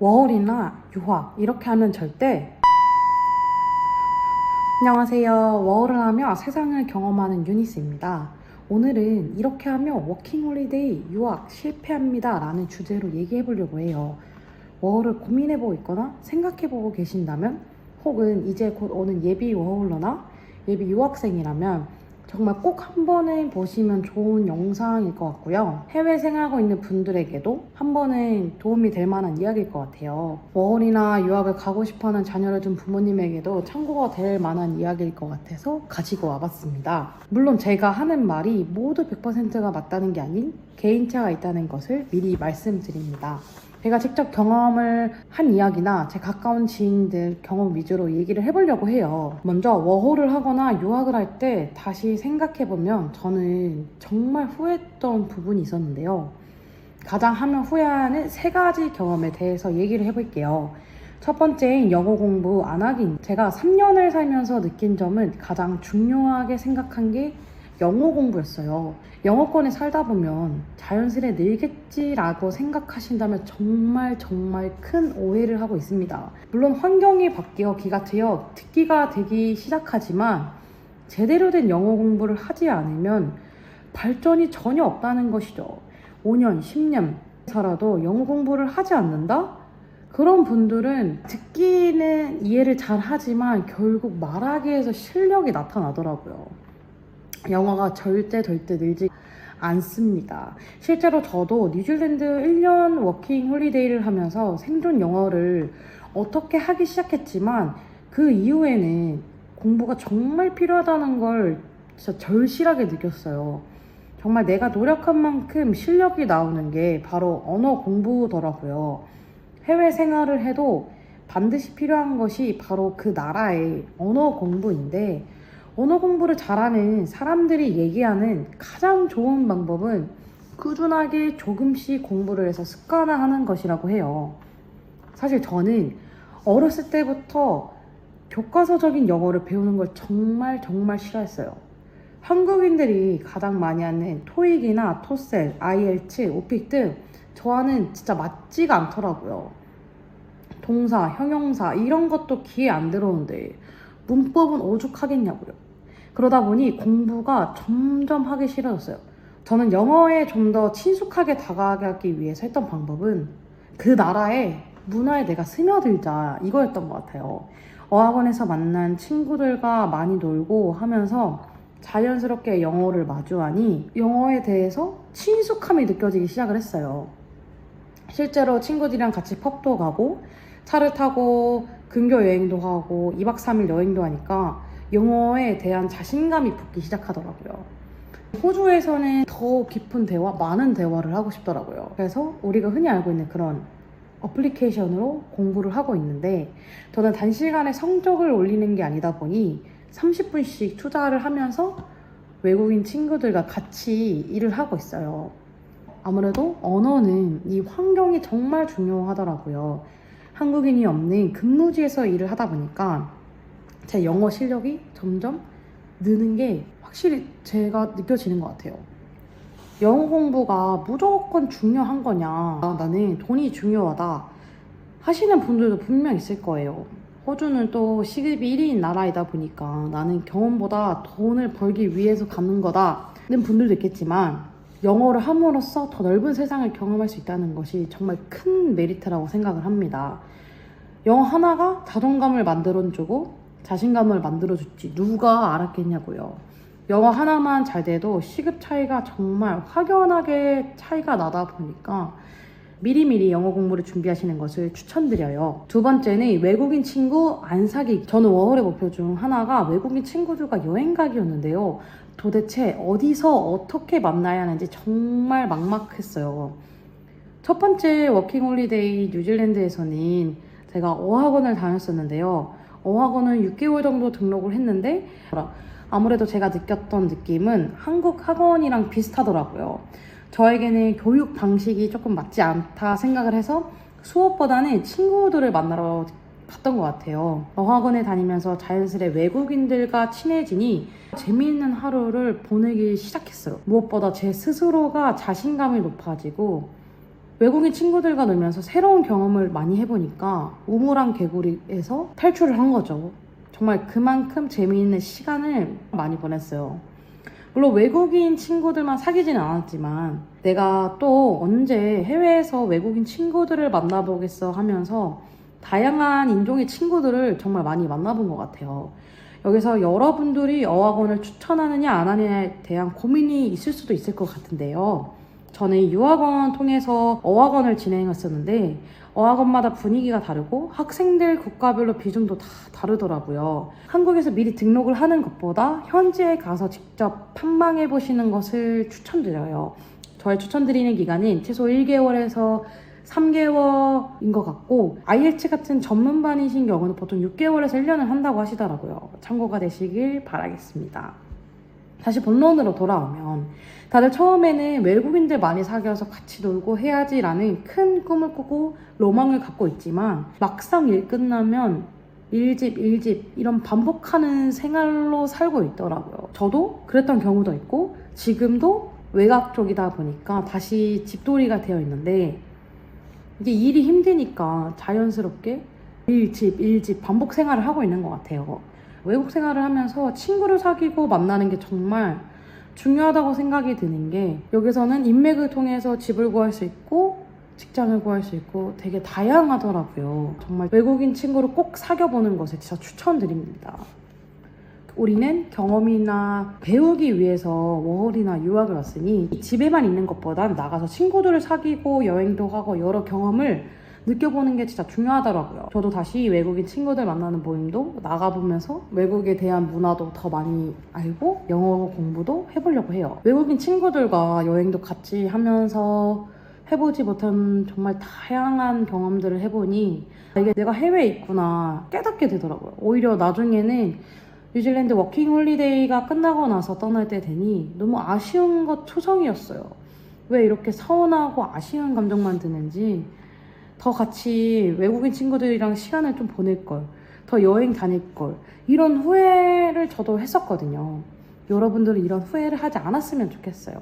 워홀이나 유학 이렇게 하면 절대. 안녕하세요. 워홀을 하며 세상을 경험하는 유니스입니다. 오늘은 이렇게 하며 워킹홀리데이 유학 실패합니다 라는 주제로 얘기해 보려고 해요. 워홀을 고민해보고 있거나 생각해보고 계신다면, 혹은 이제 곧 오는 예비 워홀러나 예비 유학생이라면 정말 꼭 한 번은 보시면 좋은 영상일 것 같고요. 해외 생활하고 있는 분들에게도 한 번은 도움이 될 만한 이야기일 것 같아요. 워홀이나 유학을 가고 싶어하는 자녀를 둔 부모님에게도 참고가 될 만한 이야기일 것 같아서 가지고 와봤습니다. 물론 제가 하는 말이 모두 100%가 맞다는 게 아닌 개인차가 있다는 것을 미리 말씀드립니다. 제가 직접 경험을 한 이야기나 제 가까운 지인들 경험 위주로 얘기를 해보려고 해요. 먼저 워홀을 하거나 유학을 할 때 다시 생각해보면 저는 정말 후회했던 부분이 있었는데요. 가장 하면 후회하는 3가지 경험에 대해서 얘기를 해볼게요. 첫 번째인 영어 공부 안 하기. 제가 3년을 살면서 느낀 점은 가장 중요하게 생각한 게 영어 공부였어요. 영어권에 살다 보면 자연스레 늘겠지라고 생각하신다면 정말 큰 오해를 하고 있습니다. 물론 환경이 바뀌어 귀가 트여 듣기가 되기 시작하지만 제대로 된 영어 공부를 하지 않으면 발전이 전혀 없다는 것이죠. 5년, 10년 살아도 영어 공부를 하지 않는다? 그런 분들은 듣기는 이해를 잘 하지만 결국 말하기에서 실력이 나타나더라고요. 영어가 절대 늘지 않습니다. 실제로 저도 뉴질랜드 1년 워킹 홀리데이를 하면서 생존 영어를 어떻게 하기 시작했지만 그 이후에는 공부가 정말 필요하다는 걸 진짜 절실하게 느꼈어요. 정말 내가 노력한 만큼 실력이 나오는 게 바로 언어 공부더라고요. 해외 생활을 해도 반드시 필요한 것이 바로 그 나라의 언어 공부인데, 언어 공부를 잘하는 사람들이 얘기하는 가장 좋은 방법은 꾸준하게 조금씩 공부를 해서 습관화하는 것이라고 해요. 사실 저는 어렸을 때부터 교과서적인 영어를 배우는 걸 정말 싫어했어요. 한국인들이 가장 많이 하는 토익이나 토셀, IELTS, 오픽 등 저와는 진짜 맞지가 않더라고요. 동사, 형용사 이런 것도 귀에 안 들어오는데 문법은 오죽하겠냐고요. 그러다 보니 공부가 점점 하기 싫어졌어요. 저는 영어에 좀 더 친숙하게 다가가기 위해서 했던 방법은 그 나라의 문화에 내가 스며들자 이거였던 것 같아요. 어학원에서 만난 친구들과 많이 놀고 하면서 자연스럽게 영어를 마주하니 영어에 대해서 친숙함이 느껴지기 시작을 했어요. 실제로 친구들이랑 같이 펍도 가고 차를 타고 근교 여행도 하고 2박 3일 여행도 하니까 영어에 대한 자신감이 붙기 시작하더라고요. 호주에서는 더 깊은 대화, 많은 대화를 하고 싶더라고요. 그래서 우리가 흔히 알고 있는 그런 어플리케이션으로 공부를 하고 있는데, 저는 단시간에 성적을 올리는 게 아니다 보니 30분씩 투자를 하면서 외국인 친구들과 같이 일을 하고 있어요. 아무래도 언어는 이 환경이 정말 중요하더라고요. 한국인이 없는 근무지에서 일을 하다 보니까 제 영어 실력이 점점 느는 게 확실히 제가 느껴지는 것 같아요. 영어 공부가 무조건 중요한 거냐, 나는 돈이 중요하다 하시는 분들도 분명 있을 거예요. 호주는 또 시급이 1위인 나라이다 보니까 나는 경험보다 돈을 벌기 위해서 가는 거다는 분들도 있겠지만, 영어를 함으로써 더 넓은 세상을 경험할 수 있다는 것이 정말 큰 메리트라고 생각을 합니다. 영어 하나가 자존감을 만들어주고 자신감을 만들어줄지 누가 알았겠냐고요. 영어 하나만 잘 돼도 시급 차이가 정말 확연하게 차이가 나다 보니까 미리미리 영어 공부를 준비하시는 것을 추천드려요. 두 번째는 외국인 친구 안 사귀기. 저는 워홀의 목표 중 하나가 외국인 친구들과 여행 가기였는데요. 도대체 어디서 어떻게 만나야 하는지 정말 막막했어요. 첫 번째 워킹홀리데이 뉴질랜드에서는 제가 어학원을 다녔었는데요. 어학원은 6개월 정도 등록을 했는데 아무래도 제가 느꼈던 느낌은 한국 학원이랑 비슷하더라고요. 저에게는 교육 방식이 조금 맞지 않다 생각을 해서 수업보다는 친구들을 만나러 갔던 것 같아요. 어학원에 다니면서 자연스레 외국인들과 친해지니 재미있는 하루를 보내기 시작했어요. 무엇보다 제 스스로가 자신감이 높아지고 외국인 친구들과 놀면서 새로운 경험을 많이 해보니까 우물안 개구리에서 탈출을 한 거죠. 정말 그만큼 재미있는 시간을 많이 보냈어요. 물론 외국인 친구들만 사귀지는 않았지만 내가 또 언제 해외에서 외국인 친구들을 만나보겠어 하면서 다양한 인종의 친구들을 정말 많이 만나본 것 같아요. 여기서 여러분들이 어학원을 추천하느냐 안 하느냐에 대한 고민이 있을 수도 있을 것 같은데요. 저는 유학원 통해서 어학원을 진행했었는데 어학원마다 분위기가 다르고 학생들 국가별로 비중도 다 다르더라고요. 한국에서 미리 등록을 하는 것보다 현지에 가서 직접 탐방해 보시는 것을 추천드려요. 저의 추천드리는 기간은 최소 1개월에서 3개월인 것 같고 IELTS 같은 전문반이신 경우는 보통 6개월에서 1년을 한다고 하시더라고요. 참고가 되시길 바라겠습니다. 다시 본론으로 돌아오면 다들 처음에는 외국인들 많이 사귀어서 같이 놀고 해야지라는 큰 꿈을 꾸고 로망을 갖고 있지만 막상 일 끝나면 일집 이런 반복하는 생활로 살고 있더라고요. 저도 그랬던 경우도 있고 지금도 외곽 쪽이다 보니까 다시 집돌이가 되어 있는데 이게 일이 힘드니까 자연스럽게 일집 반복 생활을 하고 있는 것 같아요. 외국 생활을 하면서 친구를 사귀고 만나는 게 정말 중요하다고 생각이 드는 게 여기서는 인맥을 통해서 집을 구할 수 있고 직장을 구할 수 있고 되게 다양하더라고요. 정말 외국인 친구를 꼭 사귀어보는 것을 진짜 추천드립니다. 우리는 경험이나 배우기 위해서 워홀이나 유학을 왔으니 집에만 있는 것보단 나가서 친구들을 사귀고 여행도 하고 여러 경험을 느껴보는 게 진짜 중요하더라고요. 저도 다시 외국인 친구들 만나는 모임도 나가보면서 외국에 대한 문화도 더 많이 알고 영어 공부도 해보려고 해요. 외국인 친구들과 여행도 같이 하면서 해보지 못한 정말 다양한 경험들을 해보니 이게 내가 해외에 있구나 깨닫게 되더라고요. 오히려 나중에는 뉴질랜드 워킹 홀리데이가 끝나고 나서 떠날 때 되니 너무 아쉬운 것 투성이었어요. 왜 이렇게 서운하고 아쉬운 감정만 드는지 더 같이 외국인 친구들이랑 시간을 좀 보낼 걸, 더 여행 다닐 걸 이런 후회를 저도 했었거든요. 여러분들은 이런 후회를 하지 않았으면 좋겠어요.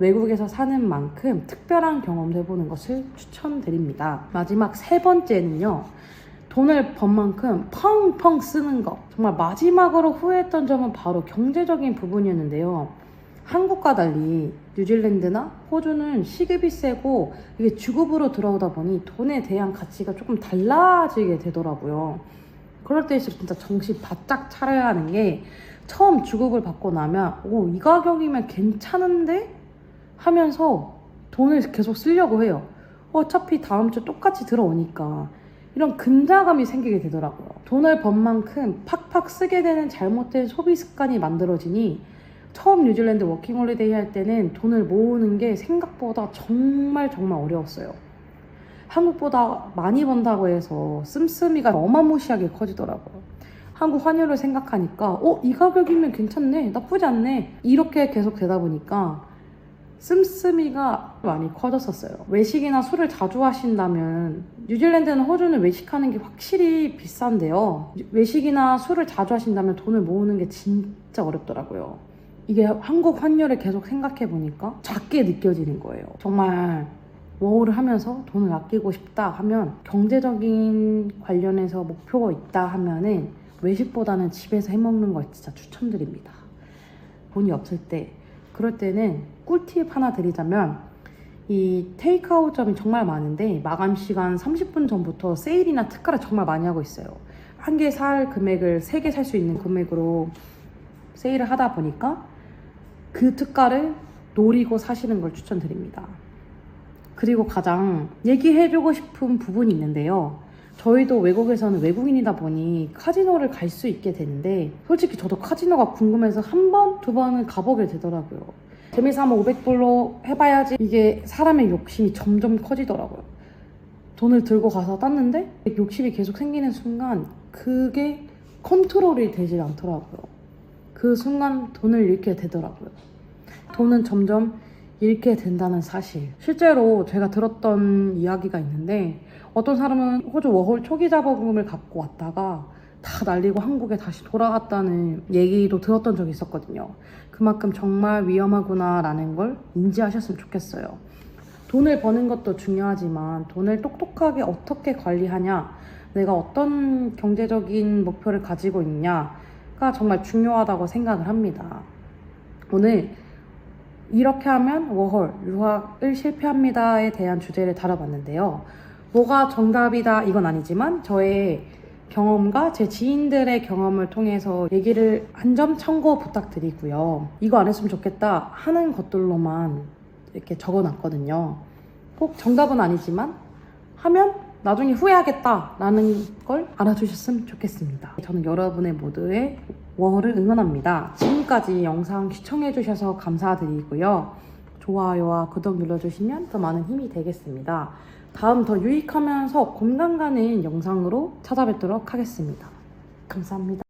외국에서 사는 만큼 특별한 경험을 해보는 것을 추천드립니다. 마지막 세 번째는요. 돈을 번 만큼 펑펑 쓰는 거. 정말 마지막으로 후회했던 점은 바로 경제적인 부분이었는데요. 한국과 달리 뉴질랜드나 호주는 시급이 세고 이게 주급으로 들어오다 보니 돈에 대한 가치가 조금 달라지게 되더라고요. 그럴 때일수록 진짜 정신 바짝 차려야 하는 게 처음 주급을 받고 나면 이 가격이면 괜찮은데? 하면서 돈을 계속 쓰려고 해요. 어차피 다음 주 똑같이 들어오니까. 이런 근자감이 생기게 되더라고요. 돈을 번 만큼 팍팍 쓰게 되는 잘못된 소비 습관이 만들어지니 처음 뉴질랜드 워킹홀리데이 할 때는 돈을 모으는 게 생각보다 정말 어려웠어요. 한국보다 많이 번다고 해서 씀씀이가 어마무시하게 커지더라고요. 한국 환율을 생각하니까 이 가격이면 괜찮네, 나쁘지 않네 이렇게 계속 되다 보니까 씀씀이가 많이 커졌었어요. 외식이나 술을 자주 하신다면 뉴질랜드나 호주는 외식하는 게 확실히 비싼데요. 외식이나 술을 자주 하신다면 돈을 모으는 게 진짜 어렵더라고요. 이게 한국 환율을 계속 생각해 보니까 작게 느껴지는 거예요. 정말 워홀을 하면서 돈을 아끼고 싶다 하면 경제적인 관련해서 목표가 있다 하면은 외식보다는 집에서 해먹는 걸 진짜 추천드립니다. 돈이 없을 때 그럴 때는 꿀팁 하나 드리자면 이 테이크아웃점이 정말 많은데 마감 시간 30분 전부터 세일이나 특가를 정말 많이 하고 있어요. 한 개 살 금액을 3개 살 수 있는 금액으로 세일을 하다 보니까 그 특가를 노리고 사시는 걸 추천드립니다. 그리고 가장 얘기해주고 싶은 부분이 있는데요. 저희도 외국에서는 외국인이다 보니 카지노를 갈 수 있게 되는데 솔직히 저도 카지노가 궁금해서 한 번, 두 번은 가보게 되더라고요. 재미삼아 500불로 해봐야지 이게 사람의 욕심이 점점 커지더라고요. 돈을 들고 가서 땄는데 욕심이 계속 생기는 순간 그게 컨트롤이 되질 않더라고요. 그 순간 돈을 잃게 되더라고요. 돈은 점점 잃게 된다는 사실. 실제로 제가 들었던 이야기가 있는데 어떤 사람은 호주 워홀 초기 자본금을 갖고 왔다가 다 날리고 한국에 다시 돌아갔다는 얘기도 들었던 적이 있었거든요. 그만큼 정말 위험하구나 라는 걸 인지하셨으면 좋겠어요. 돈을 버는 것도 중요하지만 돈을 똑똑하게 어떻게 관리하냐, 내가 어떤 경제적인 목표를 가지고 있냐가 정말 중요하다고 생각을 합니다. 오늘 이렇게 하면 워홀, 유학을 실패합니다에 대한 주제를 다뤄봤는데요. 뭐가 정답이다 이건 아니지만 저의 경험과 제 지인들의 경험을 통해서 얘기를 한 점 참고 부탁드리고요. 이거 안 했으면 좋겠다 하는 것들로만 이렇게 적어놨거든요. 꼭 정답은 아니지만 하면 나중에 후회하겠다라는 걸 알아주셨으면 좋겠습니다. 저는 여러분의 모두의 워홀을 응원합니다. 지금까지 영상 시청해주셔서 감사드리고요. 좋아요와 구독 눌러주시면 더 많은 힘이 되겠습니다. 다음 더 유익하면서 공감 가는 영상으로 찾아뵙도록 하겠습니다. 감사합니다.